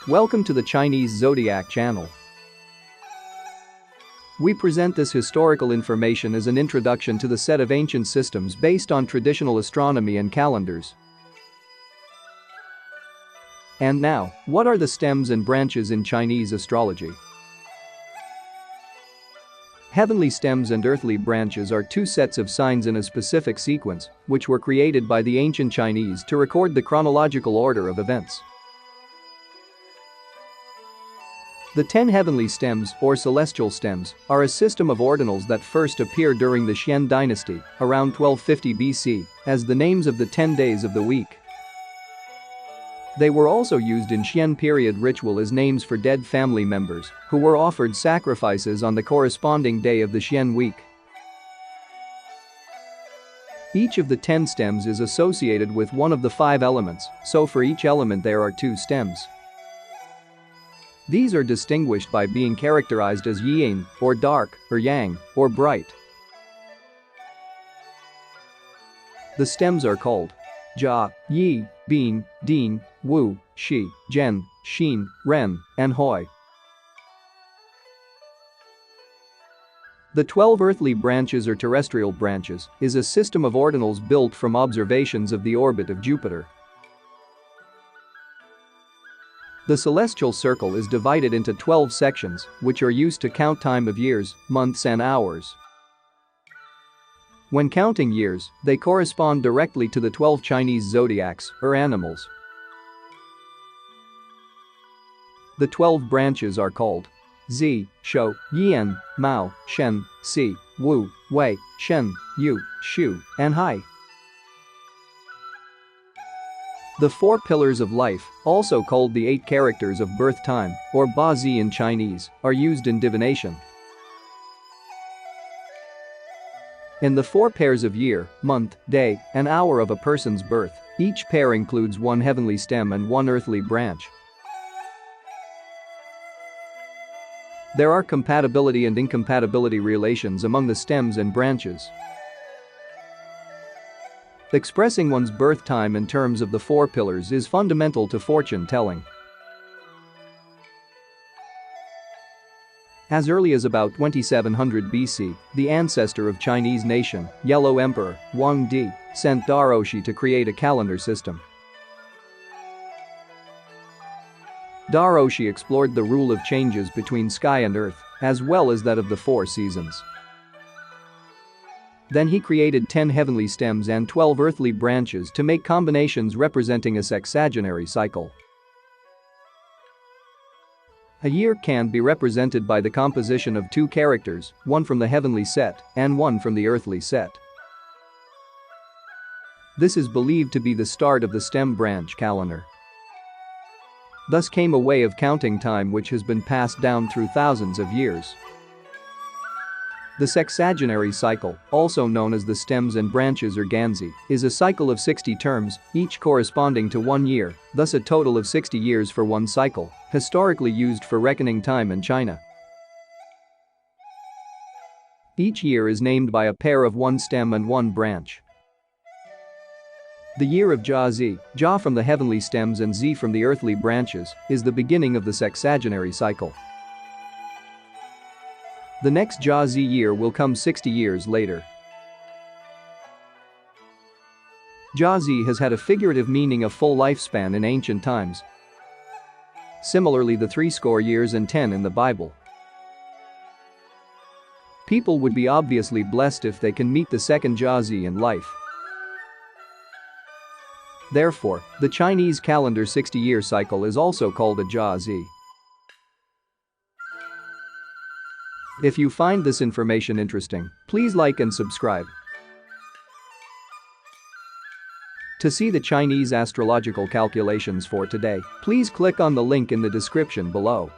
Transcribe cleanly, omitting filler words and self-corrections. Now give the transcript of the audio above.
Welcome to the Chinese Zodiac channel. We present this historical information as an introduction to the set of ancient systems based on traditional astronomy and calendars. And now, what are the stems and branches in Chinese astrology? Heavenly stems and earthly branches are two sets of signs in a specific sequence, which were created by the ancient Chinese to record the chronological order of events. The 10 heavenly stems, or celestial stems, are a system of ordinals that first appeared during the Shang dynasty, around 1250 BC, as the names of the 10 days of the week. They were also used in Shang-period ritual as names for dead family members, who were offered sacrifices on the corresponding day of the Shang week. Each of the 10 stems is associated with one of the 5 elements, so for each element there are 2 stems. These are distinguished by being characterized as yin, or dark, or yang, or bright. The stems are called Jia, Yi, Bin, Din, Wu, Shi, Zhen, Xin, Ren, and Hoi. The 12 earthly branches or terrestrial branches is a system of ordinals built from observations of the orbit of Jupiter. The celestial circle is divided into 12 sections, which are used to count time of years, months and hours. When counting years, they correspond directly to the 12 Chinese zodiacs, or animals. The 12 branches are called Zi, Shou, Yan, Mao, Shen, Si, Wu, Wei, Shen, Yu, Shu, and Hai. The 4 pillars of life, also called the 8 characters of birth time, or Ba Zi in Chinese, are used in divination. In the 4 pairs of year, month, day, and hour of a person's birth, each pair includes 1 heavenly stem and 1 earthly branch. There are compatibility and incompatibility relations among the stems and branches. Expressing one's birth time in terms of the 4 pillars is fundamental to fortune telling. As early as about 2700 BC, the ancestor of Chinese nation, Yellow Emperor, Wang Di, sent Daroshi to create a calendar system. Daroshi explored the rule of changes between sky and earth, as well as that of the 4 seasons. Then he created 10 heavenly stems and 12 earthly branches to make combinations representing a sexagenery cycle. A year can be represented by the composition of 2 characters, one from the heavenly set and one from the earthly set. This is believed to be the start of the stem branch calendar. Thus came a way of counting time which has been passed down through thousands of years. The Sexagenery Cycle, also known as the stems and branches or Ganzi, is a cycle of 60 terms, each corresponding to 1 year, thus a total of 60 years for one cycle, historically used for reckoning time in China. Each year is named by a pair of 1 stem and 1 branch. The year of Jia Zi, Jia from the heavenly stems and Zi from the earthly branches, is the beginning of the Sexagenery Cycle. The next Jia Zi year will come 60 years later. Jia Zi has had a figurative meaning of full lifespan in ancient times. Similarly, the 60 years and 10 in the Bible. People would be obviously blessed if they can meet the second Jia Zi in life. Therefore, the Chinese calendar 60-year cycle is also called a Jia Zi. If you find this information interesting, please like and subscribe. To see the Chinese astrological calculations for today, please click on the link in the description below.